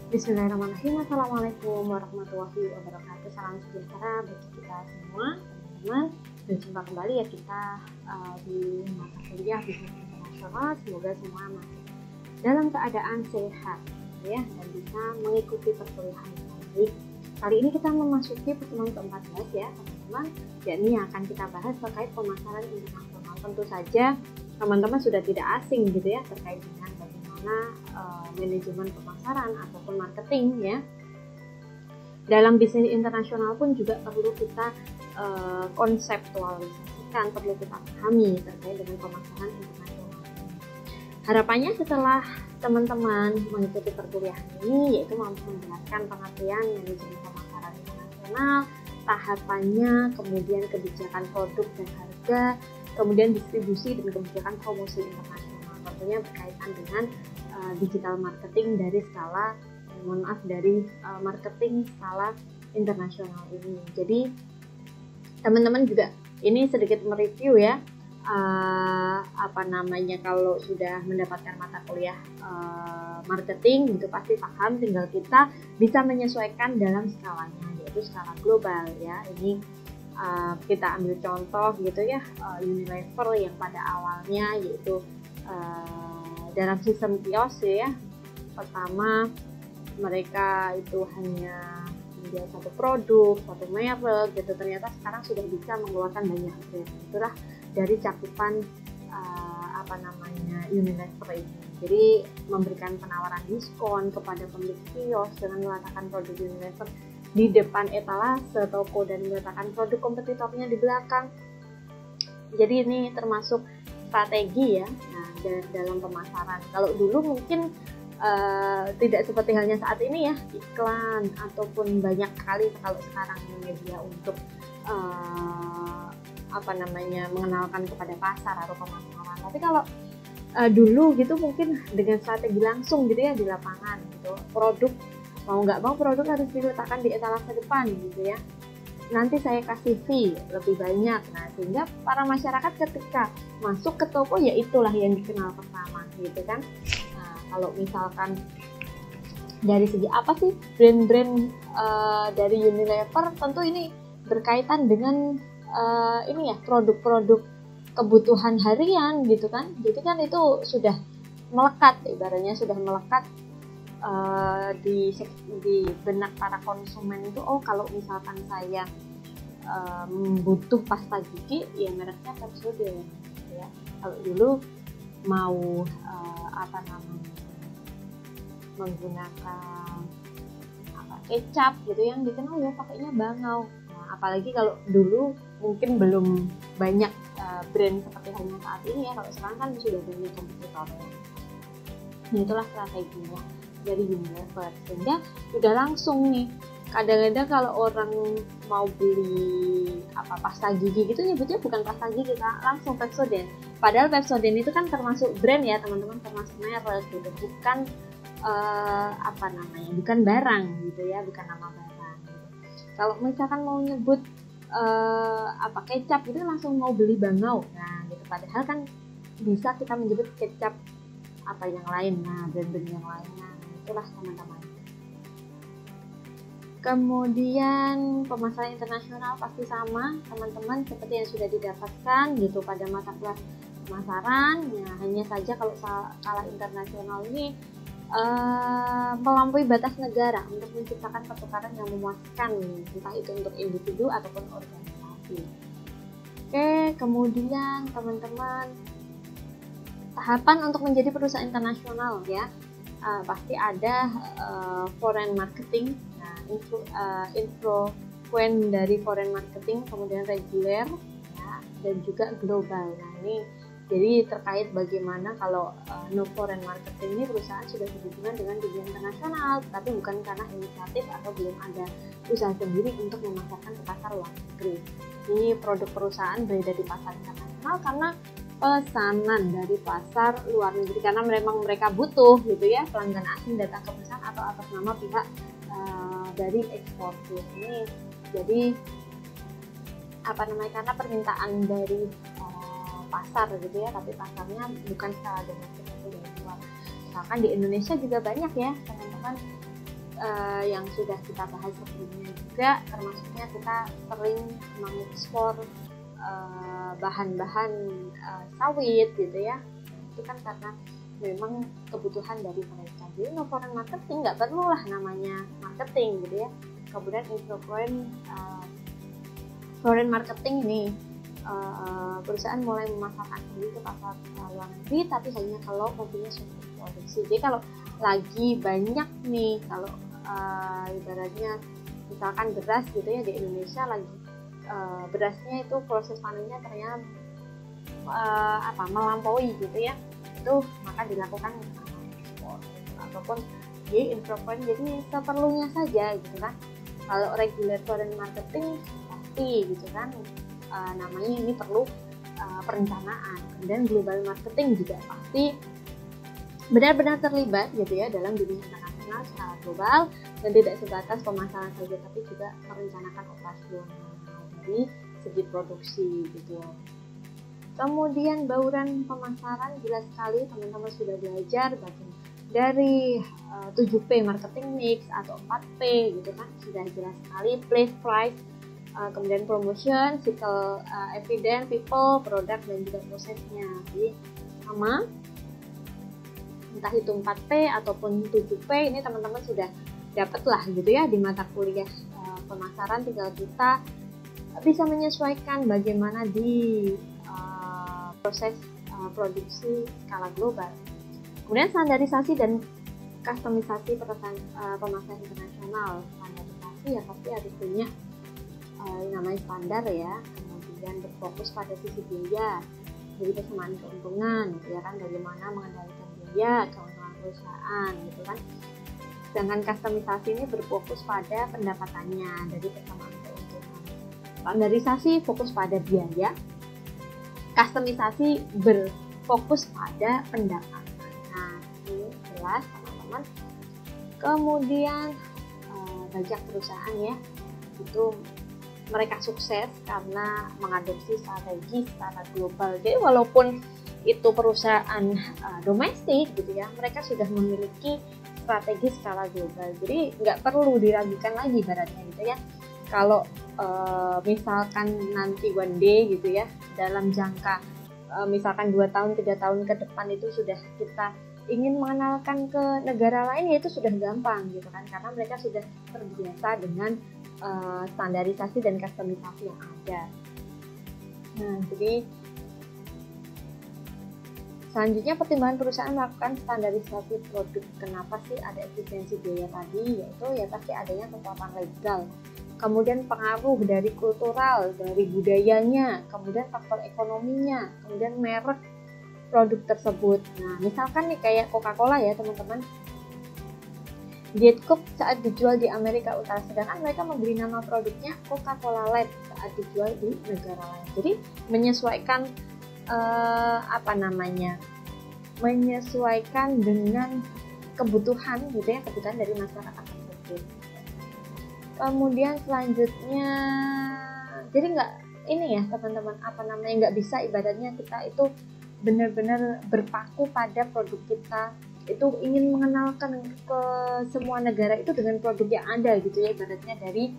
Bismillahirrahmanirrahim. Assalamualaikum warahmatullahi wabarakatuh. Salam sejahtera bagi kita semua, teman-teman. Berjumpa kembali ya kita di mata kuliah bisnis internasional. Semoga semua masih dalam keadaan sehat ya dan bisa mengikuti perkuliahan dengan baik. Kali ini kita memasuki pertemuan ke-14 ya teman-teman. Yakni yang akan kita bahas terkait pemasaran internasional. Tentu saja teman-teman sudah tidak asing gitu ya terkait dengan bagaimana manajemen pemasaran ataupun marketing ya. Dalam bisnis internasional pun juga perlu kita konseptualisasikan, perlu kita pahami terkait dengan pemasaran internasional. Harapannya setelah teman-teman mengikuti perkuliahan ini yaitu mampu menjelaskan pengertian manajemen pemasaran internasional, tahapannya, kemudian kebijakan produk dan harga, kemudian distribusi dan kebijakan promosi internasional, tentunya berkaitan dengan digital marketing dari skala marketing skala internasional ini. Jadi teman-teman juga ini sedikit mereview ya kalau sudah mendapatkan mata kuliah marketing itu pasti paham, tinggal kita bisa menyesuaikan dalam skalanya yaitu skala global ya. Ini kita ambil contoh gitu ya, Unilever yang pada awalnya yaitu dalam sistem kios ya, pertama mereka itu hanya menjual satu produk, satu merek gitu, ternyata sekarang sudah bisa mengeluarkan banyak brand. Itulah dari cakupan Unilever ini. Jadi memberikan penawaran diskon kepada pemilik kios dengan meletakkan produk Unilever di depan etalase toko dan meletakkan produk kompetitornya di belakang. Jadi ini termasuk strategi ya. Nah, dalam pemasaran. Kalau dulu mungkin tidak seperti halnya saat ini ya, iklan ataupun banyak kali kalau sekarang media untuk mengenalkan kepada pasar atau pemasaran. Tapi kalau dulu gitu mungkin dengan strategi langsung gitu ya di lapangan gitu. Produk mau nggak mau produk harus diletakkan di etalase depan gitu ya. Nanti saya kasih fee lebih banyak. Nah, sehingga para masyarakat ketika masuk ke toko ya itulah yang dikenal pertama gitu kan. Nah, kalau misalkan dari segi apa sih brand-brand dari Unilever, tentu ini berkaitan dengan produk-produk kebutuhan harian gitu kan. Jadi kan itu sudah melekat, ibaratnya sudah melekat di benak para konsumen itu. Oh, kalau misalkan saya butuh pasta gigi ya mereknya Pepsodent gitu ya. Kalau dulu mau menggunakan kecap gitu yang dikenal ya pakainya Bangau. Nah, apalagi kalau dulu mungkin belum banyak brand seperti halnya saat ini ya. Kalau sekarang kan sudah banyak kompetitornya. Nah, itulah strateginya dari Unilever, sehingga udah langsung nih. Kadang-kadang kalau orang mau beli pasta gigi gitu nyebutnya bukan pasta gigi, langsung Pepsodent. Padahal Pepsodent itu kan termasuk brand ya teman-teman, termasuk merek gitu, bukan bukan barang gitu ya, bukan nama barang gitu. Kalau misalkan mau nyebut kecap itu langsung mau beli Bangau. Nah gitu, padahal kan bisa kita menyebut kecap yang lain, nah brand-brand yang lainnya. Itulah teman-teman. Kemudian pemasaran internasional pasti sama teman-teman seperti yang sudah didapatkan gitu pada mata kuliah pemasaran ya. Hanya saja kalau skala internasional ini melampaui batas negara untuk menciptakan pertukaran yang memuaskan, entah itu untuk individu ataupun organisasi. Oke, kemudian teman-teman, tahapan untuk menjadi perusahaan internasional ya. Pasti ada foreign marketing, influence dari foreign marketing, kemudian reguler ya, dan juga global. Nah ini jadi terkait bagaimana kalau no foreign marketing ini perusahaan sudah berhubungan dengan dunia internasional, tapi bukan karena inisiatif atau belum ada usaha sendiri untuk memasarkan ke pasar luar negeri. Ini produk perusahaan beredar di pasar internasional karena pesanan dari pasar luar negeri, karena memang mereka butuh gitu ya pelanggan asing datang ke perusahaan atau atas nama pihak dari eksportir ini. Jadi karena permintaan dari pasar gitu ya, tapi pasarnya bukan secara domestik atau dari luar. Misalkan di Indonesia juga banyak ya teman-teman yang sudah kita bahas sebelumnya juga, termasuknya kita sering mengekspor bahan-bahan sawit gitu ya. Itu kan karena memang kebutuhan dari mereka. Jadi no foreign marketing nggak perlu lah namanya marketing gitu ya. Kemudian foreign marketing ini perusahaan mulai memasarkan diri ke pasar luar negeri, tapi hanya kalau mempunyai suatu produksi. Jadi kalau lagi banyak nih, kalau ibaratnya misalkan beras gitu ya, di Indonesia lagi berasnya itu proses panennya ternyata melampaui gitu ya, itu maka dilakukan ekspor ataupun diimprovkan jadi seperlunya saja gitu kan. Kalau regular foreign marketing pasti gitu kan, namanya ini perlu perencanaan. Kemudian global marketing juga pasti benar-benar terlibat gitu ya dalam dunia internasional secara global, dan tidak sebatas pemasaran saja, tapi juga merencanakan operasional dari segi produksi gitu. Kemudian bauran pemasaran, jelas sekali teman-teman sudah belajar bagian dari 7P marketing mix atau 4P gitu kan, sudah jelas sekali. Place, price, kemudian promotion, cycle, evidence, people, product, dan juga prosesnya. Jadi sama, entah itu 4P ataupun 7P, ini teman-teman sudah dapat lah gitu ya di mata kuliah pemasaran. Tinggal kita bisa menyesuaikan bagaimana di proses produksi skala global. Kemudian standarisasi dan kustomisasi pemasaran internasional. Standarisasi ya pasti harus punya namanya standar ya, kemudian berfokus pada sisi biaya, jadi persamaan keuntungan gitu ya kan, bagaimana mengendalikan biaya keuntungan perusahaan gitu kan. Sedangkan kustomisasi ini berfokus pada pendapatannya dari persamaan keuntungan. Standarisasi fokus pada biaya, kustomisasi berfokus pada pendapatan. Nah, ini jelas teman-teman. Kemudian banyak perusahaan ya itu mereka sukses karena mengadopsi strategi secara global. Jadi walaupun itu perusahaan domestik gitu ya, mereka sudah memiliki strategi skala global. Jadi nggak perlu diragukan lagi ibaratnya gitu ya. Kalau misalkan nanti one day gitu ya, dalam jangka misalkan 2 tahun, 3 tahun ke depan itu sudah kita ingin mengenalkan ke negara lain, ya itu sudah gampang gitu kan, karena mereka sudah terbiasa dengan standarisasi dan kustomisasi yang ada. Nah, jadi selanjutnya pertimbangan perusahaan melakukan standarisasi produk. Kenapa sih ada efisiensi biaya tadi? Yaitu ya pasti adanya kekuatan legal, kemudian pengaruh dari kultural, dari budayanya, kemudian faktor ekonominya, kemudian merek produk tersebut. Nah, misalkan nih kayak Coca-Cola ya teman-teman, Diet Coke saat dijual di Amerika Utara, sedangkan mereka memberi nama produknya Coca-Cola Light saat dijual di negara lain. Jadi menyesuaikan menyesuaikan dengan kebutuhan gitu ya, kebutuhan dari masyarakat tersebut. Kemudian selanjutnya, jadi nggak ini ya teman-teman, nggak bisa ibaratnya kita itu benar-benar berpaku pada produk kita, itu ingin mengenalkan ke semua negara itu dengan produk yang ada gitu ya, ibaratnya dari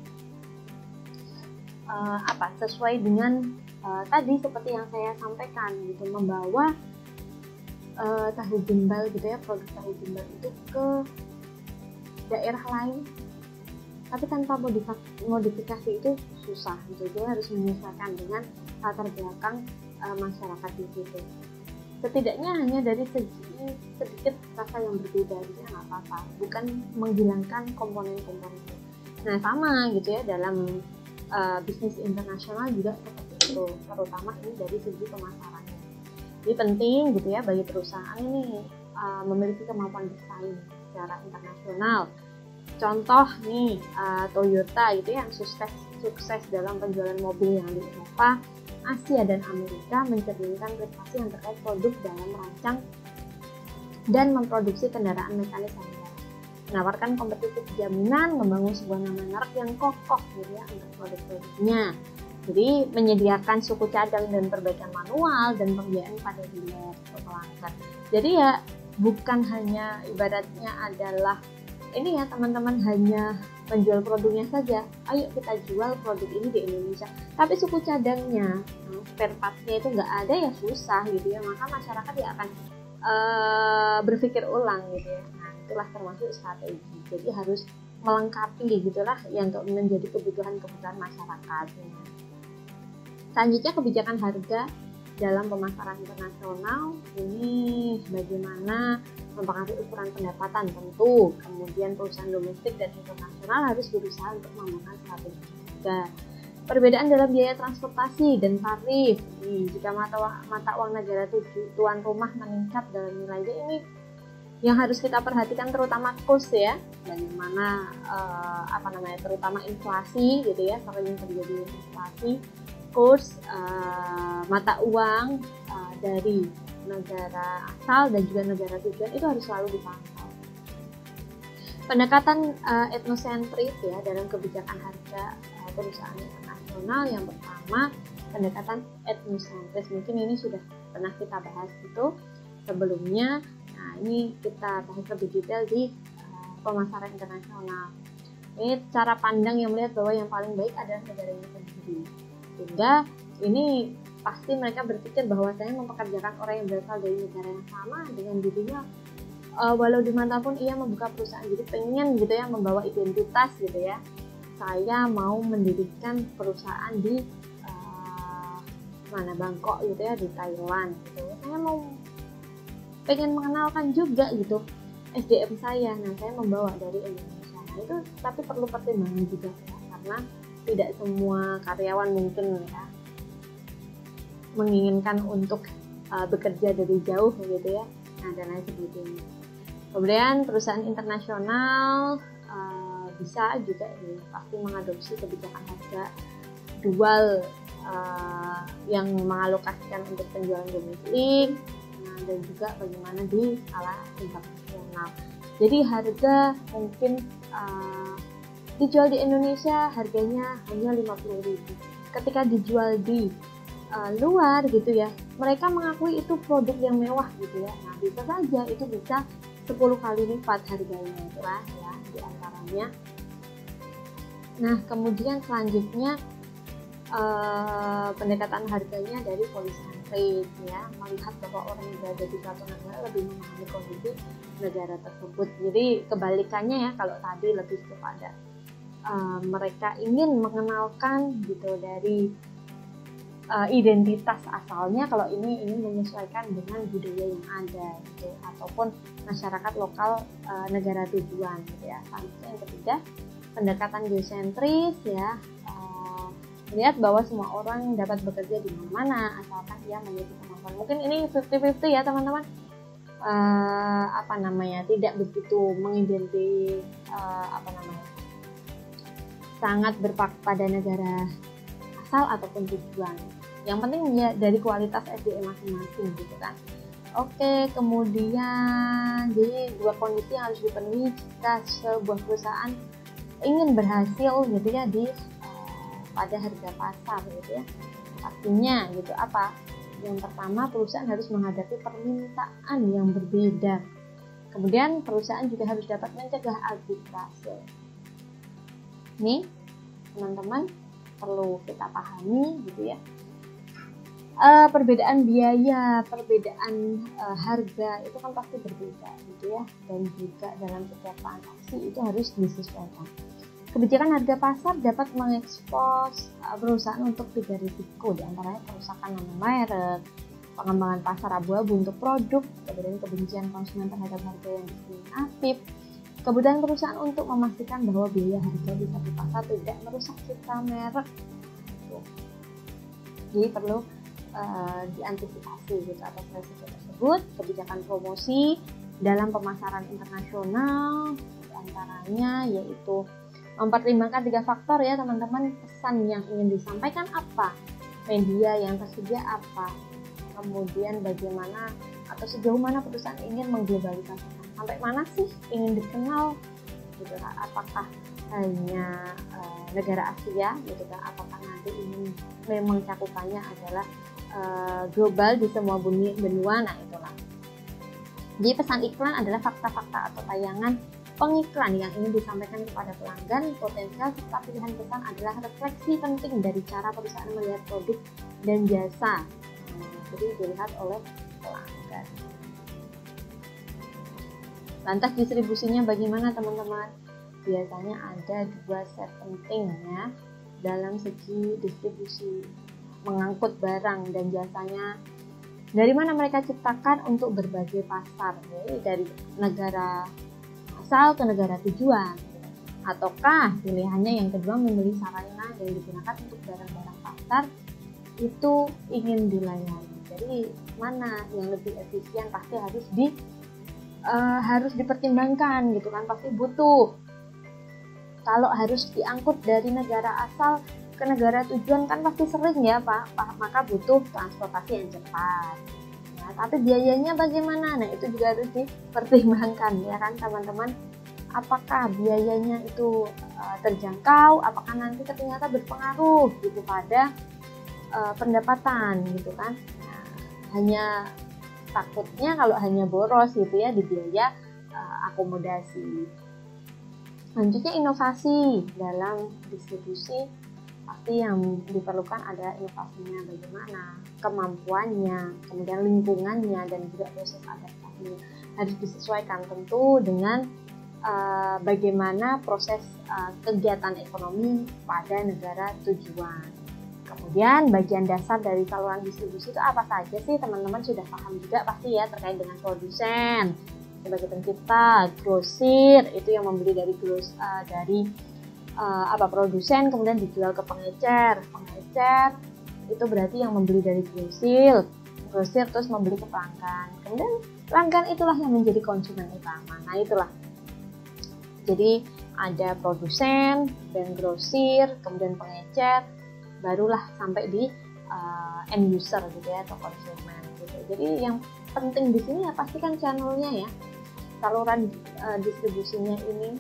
sesuai dengan tadi seperti yang saya sampaikan gitu, membawa tahu gimbal gitu ya, produk tahu gimbal itu ke daerah lain tapi tanpa modifikasi itu susah gitu. Jadi harus menyesuaikan dengan latar belakang masyarakat di situ. Setidaknya hanya dari segi sedikit rasa yang berbeda gitu ya, nggak apa-apa, bukan menghilangkan komponen-komponen. Nah sama gitu ya dalam bisnis internasional juga seperti itu, terutama ini dari segi pemasarannya. Jadi penting gitu ya bagi perusahaan ini memiliki kemampuan bersaing secara internasional. Contoh nih Toyota gitu ya, yang sukses dalam penjualan mobil yang di Eropa, Asia dan Amerika, mencerminkan prestasi yang terkait produk dalam merancang dan memproduksi kendaraan mekanis handal, menawarkan kompetitif jaminan, membangun sebuah nama merek yang kokoh gitu ya untuk produk-produknya. Jadi menyediakan suku cadang dan perbaikan manual dan pembiayaan pada dealer atau pelanggan. Jadi ya bukan hanya ibaratnya adalah ini ya teman-teman hanya menjual produknya saja, ayo kita jual produk ini di Indonesia, tapi suku cadangnya, spare partsnya itu nggak ada ya susah gitu ya, maka masyarakat ya akan berpikir ulang gitu ya. Nah itulah termasuk strategi, jadi harus melengkapi gitulah yang menjadi kebutuhan masyarakat. Selanjutnya kebijakan harga dalam pemasaran internasional, ini bagaimana mempengaruhi ukuran pendapatan tentu, kemudian perusahaan domestik dan internasional harus berusaha untuk membangun strategi harga. Perbedaan dalam biaya transportasi dan tarif, jika mata uang negara tuan rumah meningkat dalam nilai ini yang harus kita perhatikan, terutama kurs ya, bagaimana terutama inflasi gitu ya, sering terjadi inflasi, kurs mata uang dari negara asal dan juga negara tujuan itu harus selalu dipantau. Pendekatan etnosentris ya dalam kebijakan harga perusahaan internasional, yang pertama pendekatan etnosentris, mungkin ini sudah pernah kita bahas itu sebelumnya. Nah ini kita bahas lebih detail di pemasaran internasional. Ini cara pandang yang melihat bahwa yang paling baik adalah negaranya sendiri, sehingga ini pasti mereka berpikir bahwa saya mempekerjakan orang yang berasal dari negara yang sama dengan dirinya, walau dimanapun ia membuka perusahaan. Jadi pengen gitu ya membawa identitas gitu ya, saya mau mendirikan perusahaan di Bangkok gitu ya, di Thailand gitu. Saya mau pengen mengenalkan juga gitu SDM saya, nah saya membawa dari Indonesia. Nah itu tapi perlu pertimbangan juga ya, karena tidak semua karyawan mungkin ya menginginkan untuk bekerja dari jauh gitu ya, nah dan lain sebagainya. Kemudian perusahaan internasional bisa juga ini pasti mengadopsi kebijakan harga dual yang mengalokasikan untuk penjualan domestik, dan juga bagaimana di skala internasional. Jadi harga mungkin dijual di Indonesia harganya hanya 50.000. Ketika dijual di luar gitu ya, mereka mengakui itu produk yang mewah gitu ya. Nah bisa saja itu bisa 10 kali lipat harganya, itulah ya di antaranya. Nah kemudian selanjutnya pendekatan harganya dari polisentris ya, melihat bahwa orang yang berada di suatu negara lebih memahami kondisi negara tersebut. Jadi kebalikannya ya, kalau tadi lebih kepada mereka ingin mengenalkan gitu dari identitas asalnya, kalau ini ingin menyesuaikan dengan budaya yang ada gitu, ataupun masyarakat lokal negara tujuan gitu ya. Selanjutnya yang ketiga pendekatan geosentris ya, melihat bahwa semua orang dapat bekerja di mana-mana asalkan ia memiliki kemampuan. Mungkin ini 50-50 ya teman-teman, tidak begitu mengidenti sangat berpihak pada negara asal ataupun tujuan. Yang penting ya dari kualitas SDM masing-masing gitu kan. Oke, kemudian jadi dua kondisi yang harus dipenuhi jika sebuah perusahaan ingin berhasil gitu ya di pada harga pasar gitu ya. Artinya gitu apa? Yang pertama, perusahaan harus menghadapi permintaan yang berbeda. Kemudian perusahaan juga harus dapat mencegah arbitrase. Nih, teman-teman perlu kita pahami gitu ya. Perbedaan biaya, perbedaan harga itu kan pasti berbeda gitu ya, dan juga dalam setiap transaksi itu harus disesuaikan. Kebijakan harga pasar dapat mengekspos perusahaan untuk 3 risiko, diantaranya kerusakan nama merek, pengembangan pasar abu-abu untuk produk, kemudian kebencian konsumen terhadap harga yang diskriminatif, kemudian perusahaan untuk memastikan bahwa biaya harga di satu pasar tidak merusak citra merek. Jadi perlu diantisipasi gitu atas risiko tersebut. Kebijakan promosi dalam pemasaran internasional diantaranya yaitu mempertimbangkan 3 faktor ya teman-teman. Pesan yang ingin disampaikan apa, media yang tersedia apa, kemudian bagaimana atau sejauh mana perusahaan ingin mengglobalisasikan, sampai mana sih ingin dikenal gitu kan, apakah hanya negara Asia gitu kan, apakah nanti ingin memang cakupannya adalah global di semua benua. Nah itulah. Jadi pesan iklan adalah fakta-fakta atau tayangan pengiklan yang ingin disampaikan kepada pelanggan, potensial serta pilihan pesan adalah refleksi penting dari cara perusahaan melihat produk dan jasa. Jadi dilihat oleh pelanggan. Lantas distribusinya bagaimana teman-teman? Biasanya ada 2 set penting ya dalam segi distribusi, mengangkut barang dan jasanya. Dari mana mereka ciptakan untuk berbagai pasar, ya, dari negara asal ke negara tujuan, ataukah pilihannya yang kedua memilih sarana yang digunakan untuk barang-barang pasar itu ingin dilayani. Jadi mana yang lebih efisien pasti harus dipertimbangkan gitu kan, pasti butuh. Kalau harus diangkut dari negara asal ke negara tujuan kan pasti sering ya Pak, maka butuh transportasi yang cepat. Nah, tapi biayanya bagaimana? Nah, itu juga harus dipertimbangkan ya kan teman-teman. Apakah biayanya itu terjangkau? Apakah nanti ternyata berpengaruh gitu pada pendapatan gitu kan? Nah, hanya takutnya kalau hanya boros gitu ya di biaya akomodasi. Selanjutnya inovasi dalam distribusi, pasti yang diperlukan ada inovasinya bagaimana, kemampuannya, kemudian lingkungannya dan juga proses adaptasinya harus disesuaikan tentu dengan bagaimana proses kegiatan ekonomi pada negara tujuan. Kemudian bagian dasar dari saluran distribusi itu apa saja sih teman-teman sudah paham juga pasti ya, terkait dengan produsen sebagai pencipta, grosir itu yang membeli dari produsen kemudian dijual ke pengecer itu berarti yang membeli dari grosir terus membeli ke pelanggan, kemudian pelanggan itulah yang menjadi konsumen utama. Nah itulah, jadi ada produsen dan grosir kemudian pengecer, barulah sampai di end user gitu ya, atau konsumen gitu. Jadi yang penting di sini ya pastikan channelnya ya, saluran distribusinya ini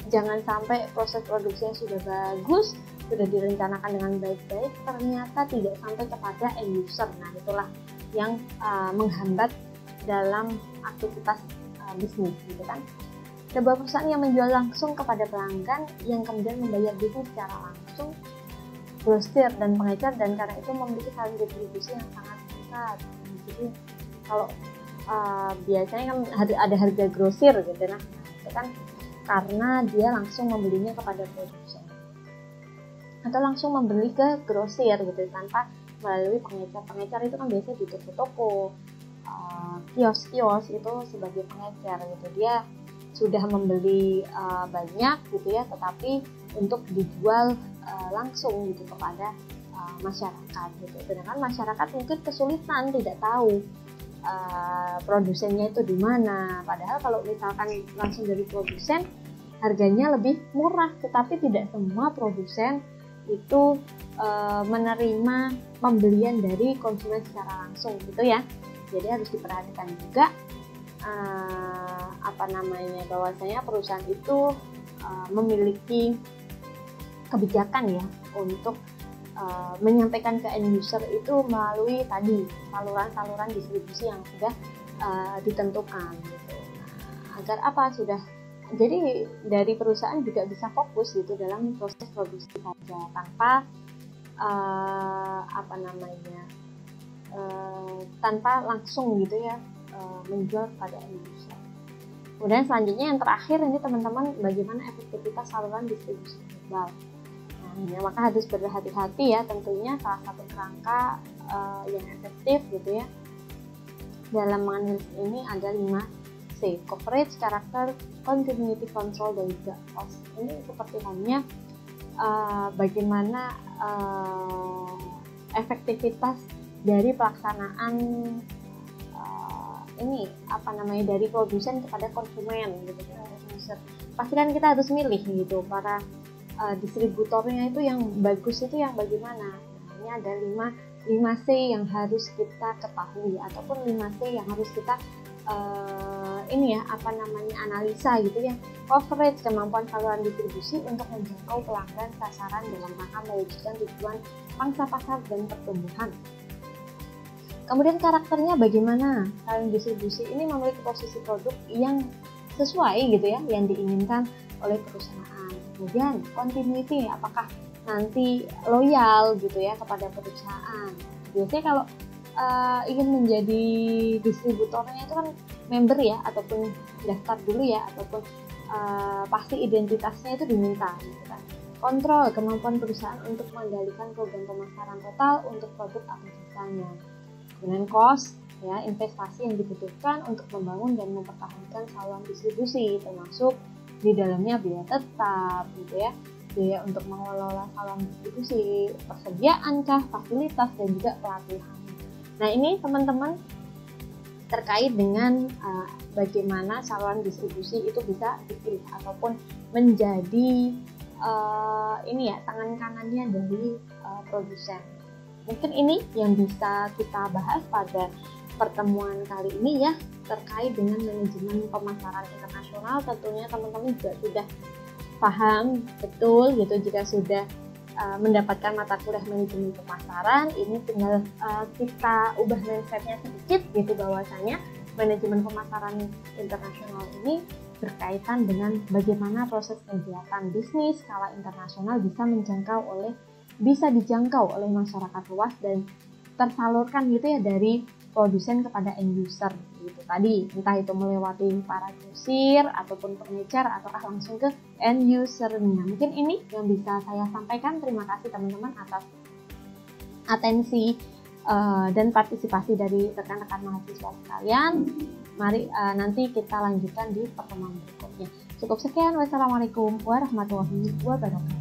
jangan sampai proses produksinya sudah bagus, sudah direncanakan dengan baik-baik, ternyata tidak sampai kepada end user. Nah itulah yang menghambat dalam aktivitas bisnis gitu kan. Sebuah perusahaan yang menjual langsung kepada pelanggan yang kemudian membayar bisnis secara langsung, grosir dan pengecer, dan karena itu memiliki saluran distribusi yang sangat singkat. Jadi kalau biasanya kan ada harga grosir gitu, nah itu kan karena dia langsung membelinya kepada produsen atau langsung membeli ke grosir gitu tanpa melalui pengecer. Pengecer itu kan biasanya di toko-toko, kios-kios itu sebagai pengecer gitu, dia sudah membeli banyak gitu ya, tetapi untuk dijual langsung gitu kepada masyarakat gitu. Sedangkan masyarakat mungkin kesulitan, tidak tahu produsennya itu di mana. Padahal kalau misalkan langsung dari produsen harganya lebih murah, tetapi tidak semua produsen itu menerima pembelian dari konsumen secara langsung gitu ya. Jadi harus diperhatikan juga bahwasanya perusahaan itu memiliki kebijakan ya untuk menyampaikan ke end user itu melalui tadi saluran distribusi yang sudah ditentukan gitu. Agar apa, sudah jadi dari perusahaan juga bisa fokus gitu dalam proses produksi saja tanpa tanpa langsung gitu ya menjual pada end user. Kemudian selanjutnya yang terakhir ini teman-teman, bagaimana efektivitas saluran distribusi global. Ya, maka harus berhati-hati ya, tentunya salah satu kerangka yang efektif gitu ya dalam menganalisis ini ada 5C: coverage, character, continuity, control, dan juga cost. Ini seperti halnya bagaimana efektivitas dari pelaksanaan dari produsen kepada konsumen gitu ya. Pastikan kita harus milih gitu para distributornya itu yang bagus itu yang bagaimana. Nah, ini ada 5C yang harus kita ketahui, ataupun 5C yang harus kita analisa gitu ya. Coverage, kemampuan saluran distribusi untuk menjangkau pelanggan sasaran dalam rangka mewujudkan tujuan pangsa pasar dan pertumbuhan. Kemudian karakternya bagaimana? Saluran distribusi ini memiliki posisi produk yang sesuai gitu ya yang diinginkan oleh perusahaan. Kemudian continuity, apakah nanti loyal gitu ya kepada perusahaan. Biasanya kalau ingin menjadi distributornya itu kan member ya, ataupun daftar dulu ya, ataupun pasti identitasnya itu diminta gitu kan. Kontrol kemampuan perusahaan untuk mengendalikan program pemasaran total untuk produk atau jasanya. Kemudian cost ya, investasi yang dibutuhkan untuk membangun dan mempertahankan saluran distribusi, termasuk di dalamnya biaya tetap gitu ya, biaya untuk mengelola saluran distribusi, persediaan kah, fasilitas, dan juga pelatihan. Nah ini teman-teman terkait dengan bagaimana saluran distribusi itu bisa dipilih ataupun menjadi ini ya tangan kanannya dari produsen. Mungkin ini yang bisa kita bahas pada pertemuan kali ini ya, terkait dengan manajemen pemasaran internasional. Tentunya teman-teman juga sudah paham betul gitu jika sudah mendapatkan mata kuliah manajemen pemasaran. Ini tinggal kita ubah mindsetnya sedikit gitu, bahwasanya manajemen pemasaran internasional ini berkaitan dengan bagaimana proses kegiatan bisnis skala internasional bisa dijangkau oleh masyarakat luas dan tersalurkan gitu ya dari produsen kepada end user gitu tadi, entah itu melewati para grosir ataupun pengecer ataukah langsung ke end user-nya. Mungkin ini yang bisa saya sampaikan. Terima kasih teman-teman atas atensi dan partisipasi dari rekan-rekan mahasiswa sekalian. Mari nanti kita lanjutkan di pertemuan berikutnya. Cukup sekian. Wassalamualaikum warahmatullahi wabarakatuh.